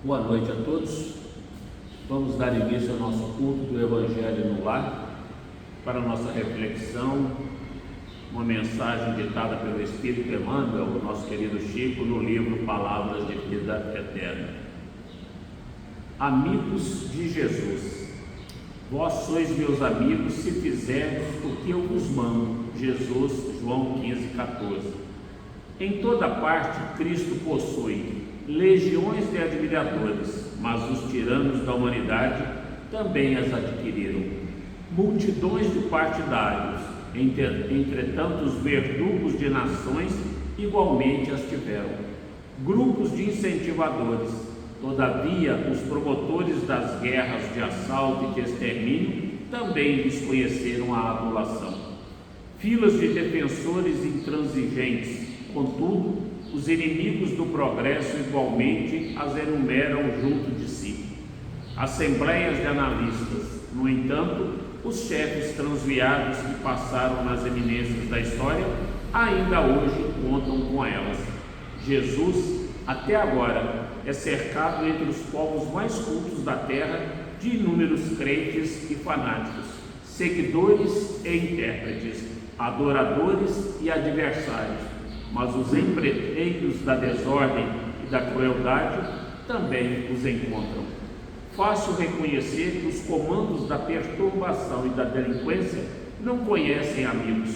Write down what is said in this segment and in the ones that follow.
Boa noite a todos. Vamos dar início ao nosso culto do Evangelho no Lar. Para a nossa reflexão, uma mensagem ditada pelo Espírito Emmanuel, o nosso querido Chico, no livro Palavras de Vida Eterna. Amigos de Jesus, vós sois meus amigos se fizerdes o que eu vos mando. Jesus, João 15,14. Em toda parte Cristo possui legiões de admiradores, mas os tiranos da humanidade também as adquiriram. Multidões de partidários, entretanto os verdugos de nações igualmente as tiveram. Grupos de incentivadores, todavia os promotores das guerras de assalto e de extermínio também lhes conheceram a adulação. Filas de defensores intransigentes, contudo, os inimigos do progresso igualmente as enumeram junto de si. Assembleias de analistas, no entanto, os chefes transviados que passaram nas eminências da história ainda hoje contam com elas. Jesus, até agora, é cercado entre os povos mais cultos da terra de inúmeros crentes e fanáticos, seguidores e intérpretes, adoradores e adversários. Mas os empreiteiros da desordem e da crueldade também os encontram. Fácil reconhecer que os comandos da perturbação e da delinquência não conhecem amigos,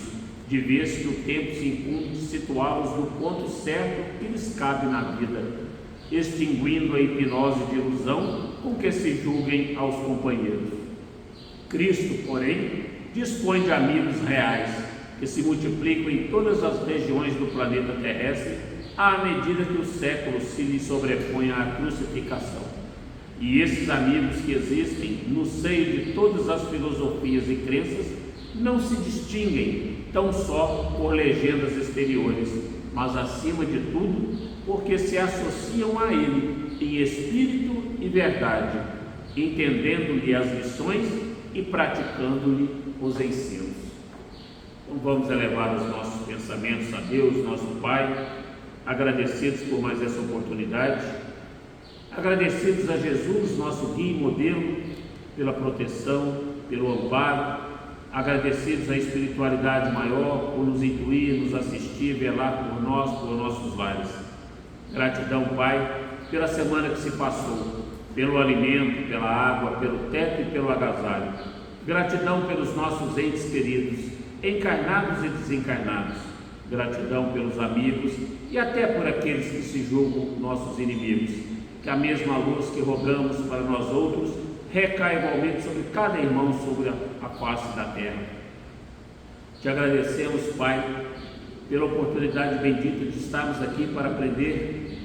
de vez que o tempo se incumbe de situá-los no ponto certo que lhes cabe na vida, extinguindo a hipnose de ilusão com que se julguem aos companheiros. Cristo, porém, dispõe de amigos reais, que se multiplicam em todas as regiões do planeta terrestre à medida que os séculos se lhe sobrepõem à crucificação. E esses amigos que existem no seio de todas as filosofias e crenças não se distinguem tão só por legendas exteriores, mas acima de tudo porque se associam a ele em espírito e verdade, entendendo-lhe as lições e praticando-lhe os ensinos. Então vamos elevar os nossos pensamentos a Deus, nosso Pai, agradecidos por mais essa oportunidade, agradecidos a Jesus, nosso guia e modelo, pela proteção, pelo amparo, agradecidos à espiritualidade maior por nos intuir, nos assistir, velar por nós, por nossos lares. Gratidão, Pai, pela semana que se passou, pelo alimento, pela água, pelo teto e pelo agasalho. Gratidão pelos nossos entes queridos, encarnados e desencarnados. Gratidão pelos amigos e até por aqueles que se julgam nossos inimigos. Que a mesma luz que rogamos para nós outros recai igualmente sobre cada irmão sobre a face da terra. Te agradecemos, Pai, pela oportunidade bendita de estarmos aqui para aprender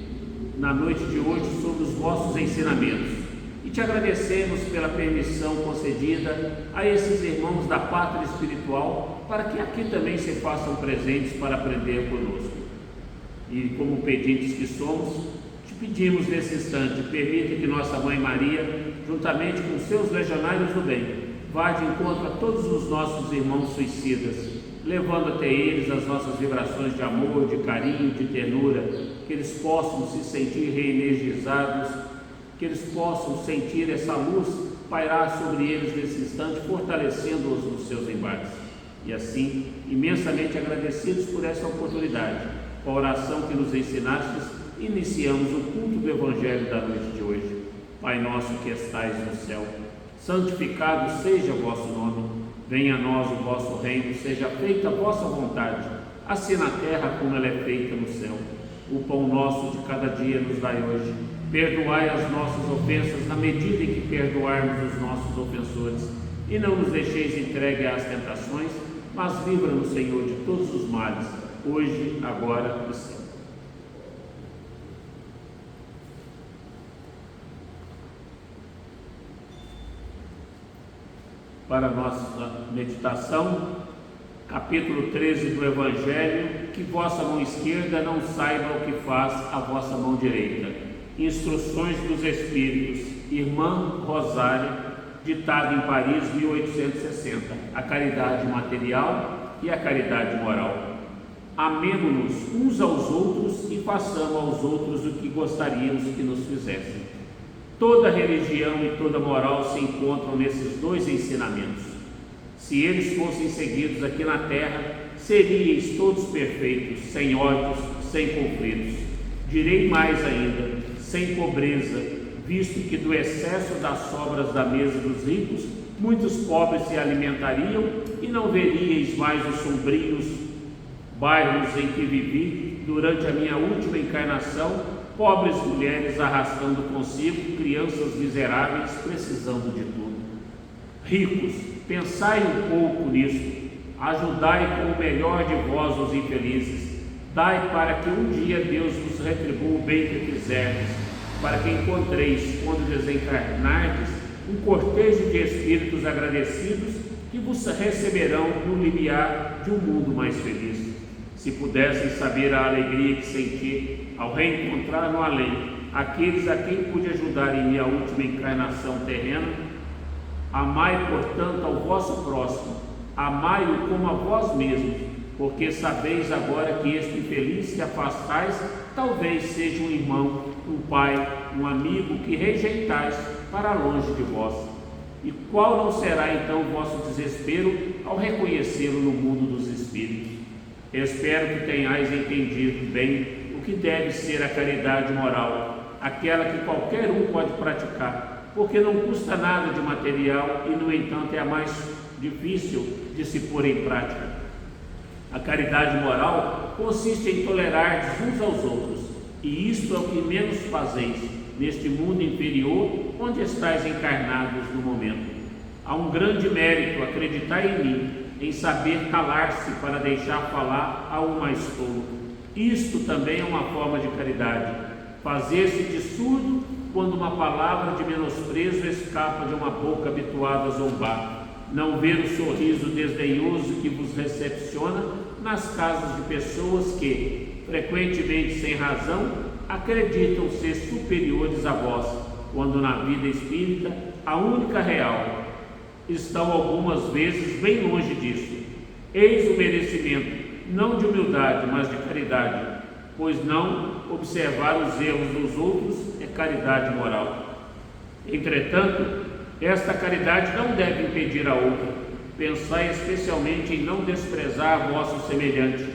na noite de hoje sobre os vossos ensinamentos. E te agradecemos pela permissão concedida a esses irmãos da pátria espiritual para que aqui também se façam presentes para aprender conosco. E como pedintes que somos, te pedimos nesse instante, permita que nossa Mãe Maria, juntamente com seus legionários do bem, vá de encontro a todos os nossos irmãos suicidas, levando até eles as nossas vibrações de amor, de carinho, de ternura, que eles possam se sentir reenergizados, que eles possam sentir essa luz pairar sobre eles nesse instante, fortalecendo-os nos seus embates. E assim, imensamente agradecidos por essa oportunidade, com a oração que nos ensinastes, iniciamos o culto do Evangelho da noite de hoje. Pai nosso que estais no céu, santificado seja o vosso nome, venha a nós o vosso reino, seja feita a vossa vontade, assim na terra como ela é feita no céu. O pão nosso de cada dia nos dai hoje. Perdoai as nossas ofensas na medida em que perdoarmos os nossos ofensores. E não nos deixeis entregue às tentações, mas livra-nos, Senhor, de todos os males, hoje, agora e sempre. Para a nossa meditação, capítulo 13 do Evangelho, que vossa mão esquerda não saiba o que faz a vossa mão direita. Instruções dos Espíritos, Irmã Rosário, ditado em Paris, 1860. A caridade material e a caridade moral. Amemo-nos uns aos outros e façamos aos outros o que gostaríamos que nos fizessem. Toda religião e toda moral se encontram nesses dois ensinamentos. Se eles fossem seguidos aqui na terra, seríeis todos perfeitos, sem ódios, sem conflitos. Direi mais ainda, sem pobreza, visto que do excesso das sobras da mesa dos ricos, muitos pobres se alimentariam e não veríeis mais os sombrios bairros em que vivi durante a minha última encarnação, pobres mulheres arrastando consigo crianças miseráveis precisando de tudo. Ricos, pensai um pouco nisso, ajudai com o melhor de vós os infelizes, dai para que um dia Deus vos retribua o bem que quiserdes, para que encontreis, quando desencarnardes, um cortejo de espíritos agradecidos que vos receberão no limiar de um mundo mais feliz. Se pudessem saber a alegria que senti ao reencontrar no além aqueles a quem pude ajudar em minha última encarnação terrena, amai, portanto, ao vosso próximo, amai-o como a vós mesmos, porque sabeis agora que este infeliz que afastais talvez seja um irmão, um pai, um amigo que rejeitais para longe de vós. E qual não será então o vosso desespero ao reconhecê-lo no mundo dos espíritos? Espero que tenhais entendido bem o que deve ser a caridade moral, aquela que qualquer um pode praticar, porque não custa nada de material e, no entanto, é a mais difícil de se pôr em prática. A caridade moral consiste em tolerar uns aos outros, e isto é o que menos fazeis neste mundo inferior onde estáis encarnados no momento. Há um grande mérito, acreditai em mim, em saber calar-se para deixar falar ao mais tolo. Isto também é uma forma de caridade, fazer-se de surdo quando uma palavra de menosprezo escapa de uma boca habituada a zombar, não ver o sorriso desdenhoso que vos recepciona nas casas de pessoas que, frequentemente sem razão, acreditam ser superiores a vós, quando na vida espírita a única real estão algumas vezes bem longe disso. Eis o merecimento, não de humildade, mas de caridade, pois não observar os erros dos outros é caridade moral. Entretanto, esta caridade não deve impedir a outra. Pensai especialmente em não desprezar vosso semelhante.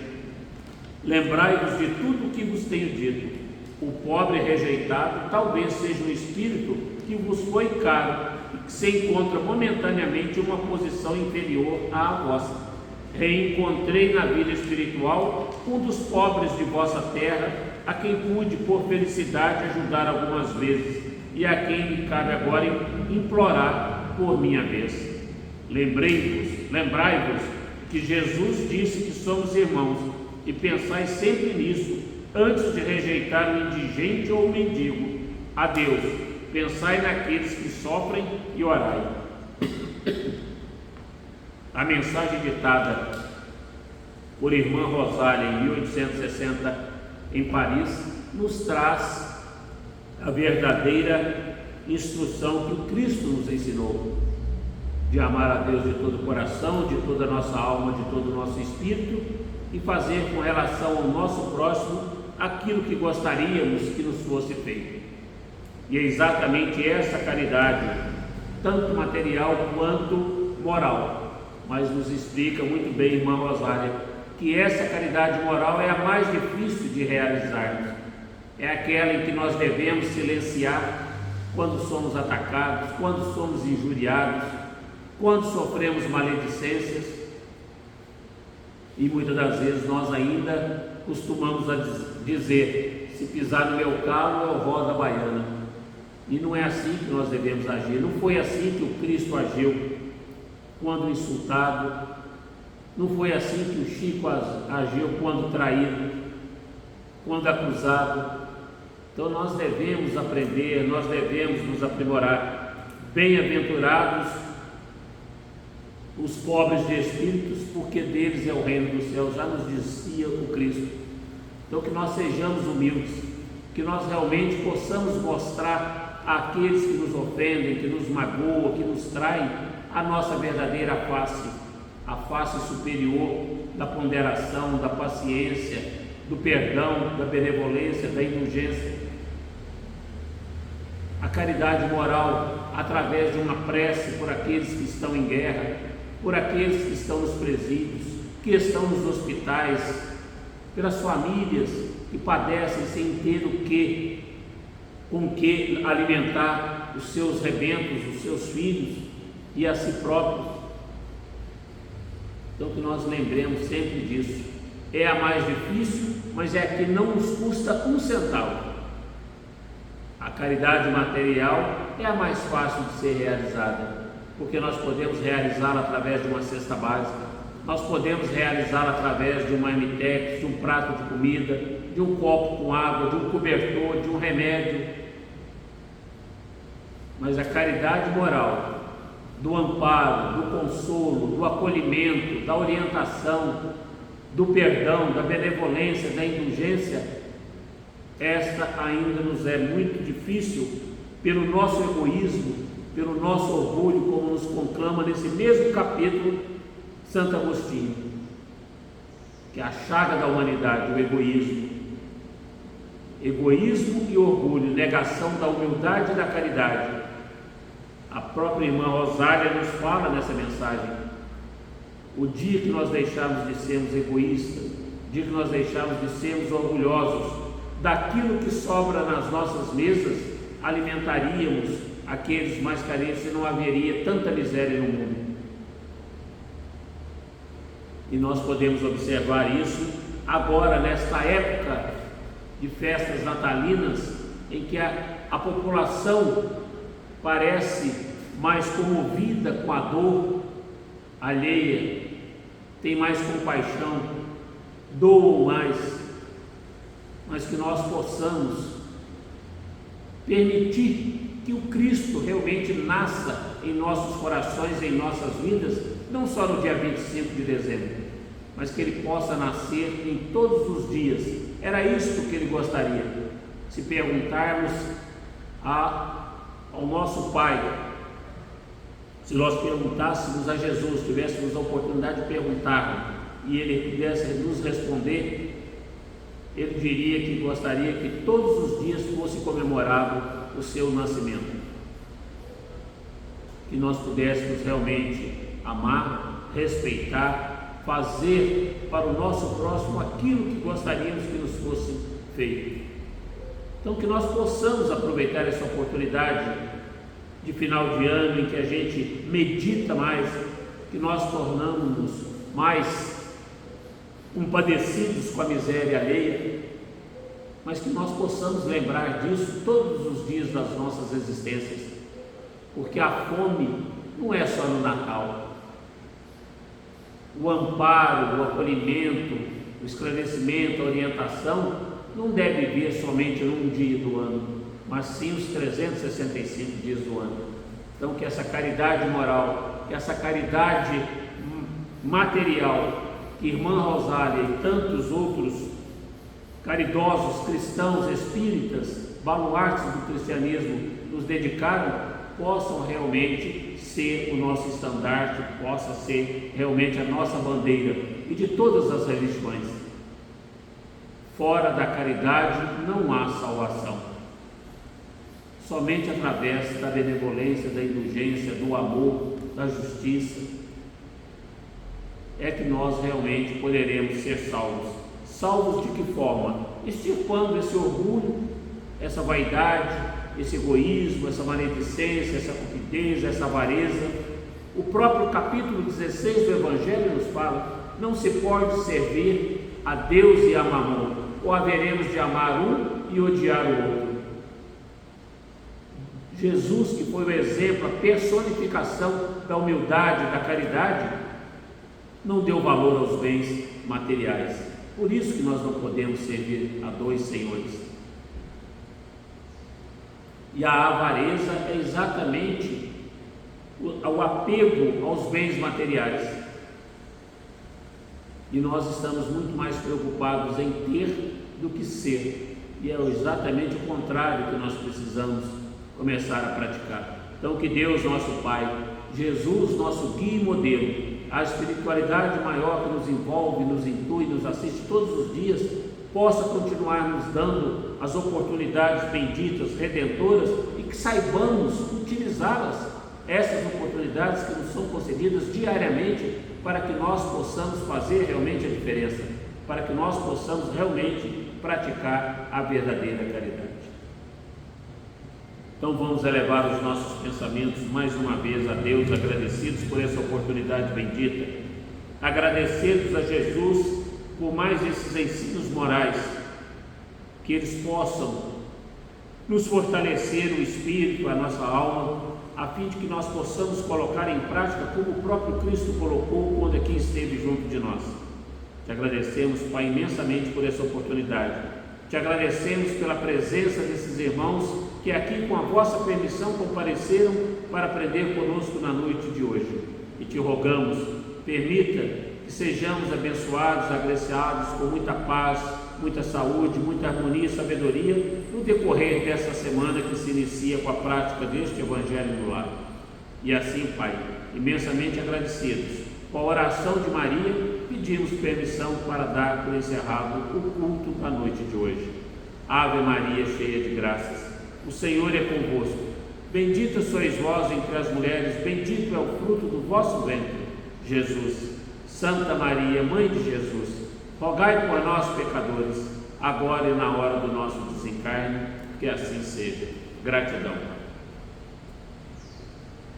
Lembrai-vos de tudo o que vos tenho dito. O pobre rejeitado talvez seja um espírito que vos foi caro e que se encontra momentaneamente em uma posição inferior à vossa. Reencontrei na vida espiritual um dos pobres de vossa terra, a quem pude por felicidade ajudar algumas vezes e a quem me cabe agora implorar por minha vez. Lembrai-vos que Jesus disse que somos irmãos, e pensai sempre nisso antes de rejeitar um indigente ou um mendigo. Adeus, pensai naqueles que sofrem e orai. A mensagem ditada por irmã Rosália em 1860 em Paris nos traz a verdadeira instrução que o Cristo nos ensinou, de amar a Deus de todo o coração, de toda a nossa alma, de todo o nosso espírito, e fazer com relação ao nosso próximo aquilo que gostaríamos que nos fosse feito. E é exatamente essa caridade, tanto material quanto moral, mas nos explica muito bem, irmã Rosália, que essa caridade moral é a mais difícil de realizarmos. É aquela em que nós devemos silenciar quando somos atacados, quando somos injuriados, quando sofremos maledicências, e muitas das vezes nós ainda costumamos dizer: se pisar no meu calo eu rodo a baiana. E não é assim que nós devemos agir. Não foi assim que o Cristo agiu quando insultado, não foi assim que o Chico agiu quando traído, quando acusado. Então nós devemos aprender, nós devemos nos aprimorar. Bem-aventurados os pobres de espíritos, porque deles é o reino dos céus, já nos dizia o Cristo. Então que nós sejamos humildes, que nós realmente possamos mostrar àqueles que nos ofendem, que nos magoam, que nos traem, a nossa verdadeira face, a face superior da ponderação, da paciência, do perdão, da benevolência, da indulgência. A caridade moral através de uma prece por aqueles que estão em guerra, por aqueles que estão nos presídios, que estão nos hospitais, pelas famílias que padecem sem ter com que alimentar os seus rebentos, os seus filhos e a si próprios. Então que nós lembremos sempre disso. É a mais difícil, mas é a que não nos custa um centavo. A caridade material é a mais fácil de ser realizada, porque nós podemos realizá-la através de uma cesta básica, nós podemos realizá-la através de uma MTEX, de um prato de comida, de um copo com água, de um cobertor, de um remédio. Mas a caridade moral, do amparo, do consolo, do acolhimento, da orientação, do perdão, da benevolência, da indulgência, esta ainda nos é muito difícil pelo nosso egoísmo, pelo nosso orgulho, como nos conclama nesse mesmo capítulo Santo Agostinho, que é a chaga da humanidade, o egoísmo. Egoísmo e orgulho, negação da humildade e da caridade. A própria irmã Rosália nos fala nessa mensagem. O dia que nós deixarmos de sermos egoístas, o dia que nós deixarmos de sermos orgulhosos, daquilo que sobra nas nossas mesas, alimentaríamos aqueles mais carentes e não haveria tanta miséria no mundo. E nós podemos observar isso agora, nesta época de festas natalinas, em que a população parece mais comovida com a dor alheia, tem mais compaixão, doam mais, mas que nós possamos permitir que o Cristo realmente nasça em nossos corações, em nossas vidas, não só no dia 25 de dezembro, mas que Ele possa nascer em todos os dias. Era isso que Ele gostaria. Se perguntarmos ao nosso Pai, se nós perguntássemos a Jesus, tivéssemos a oportunidade de perguntar e Ele pudesse nos responder, Ele diria que gostaria que todos os dias fosse comemorado o seu nascimento, que nós pudéssemos realmente amar, respeitar, fazer para o nosso próximo aquilo que gostaríamos que nos fosse feito. Então que nós possamos aproveitar essa oportunidade de final de ano em que a gente medita mais, que nós tornamos mais compadecidos com a miséria alheia, mas que nós possamos lembrar disso todos os dias das nossas existências, porque a fome não é só no Natal. O amparo, o acolhimento, o esclarecimento, a orientação não deve vir somente num dia do ano, mas sim os 365 dias do ano. Então que essa caridade moral, que essa caridade material, que irmã Rosália e tantos outros caridosos cristãos espíritas, baluartes do cristianismo, nos dedicaram, possam realmente ser o nosso estandarte, possa ser realmente a nossa bandeira, e de todas as religiões. Fora da caridade não há salvação. Somente através da benevolência, da indulgência, do amor, da justiça, é que nós realmente poderemos ser salvos. Salvos de que forma? Extirpando esse orgulho, essa vaidade, esse egoísmo, essa maledicência, essa cupidez, essa avareza. O próprio capítulo 16 do Evangelho nos fala: não se pode servir a Deus e a Mamon, ou haveremos de amar um e odiar o outro. Jesus, que foi o exemplo, a personificação da humildade, da caridade, não deu valor aos bens materiais. Por isso que nós não podemos servir a dois senhores. E a avareza é exatamente o apego aos bens materiais. E nós estamos muito mais preocupados em ter do que ser. E é exatamente o contrário que nós precisamos começar a praticar. Então que Deus, nosso Pai, Jesus, nosso guia e modelo, a espiritualidade maior que nos envolve, nos intui, nos assiste todos os dias, possa continuar nos dando as oportunidades benditas, redentoras, e que saibamos utilizá-las, essas oportunidades que nos são concedidas diariamente, para que nós possamos fazer realmente a diferença, para que nós possamos realmente praticar a verdadeira caridade. Então vamos elevar os nossos pensamentos mais uma vez a Deus, agradecidos por essa oportunidade bendita, agradecidos a Jesus por mais esses ensinos morais, que eles possam nos fortalecer o espírito, a nossa alma, a fim de que nós possamos colocar em prática como o próprio Cristo colocou quando aqui esteve junto de nós. Te agradecemos, Pai, imensamente por essa oportunidade. Te agradecemos pela presença desses irmãos que aqui, com a vossa permissão, compareceram para aprender conosco na noite de hoje. E te rogamos, permita que sejamos abençoados, agraciados com muita paz, muita saúde, muita harmonia e sabedoria no decorrer dessa semana que se inicia com a prática deste Evangelho no lar. E assim, Pai, imensamente agradecidos, com a oração de Maria, pedimos permissão para dar por encerrado o culto da noite de hoje. Ave Maria, cheia de graças, o Senhor é convosco. Bendita sois vós entre as mulheres, bendito é o fruto do vosso ventre, Jesus. Santa Maria, Mãe de Jesus, rogai por nós, pecadores, agora e na hora do nosso desencarne, que assim seja. Gratidão.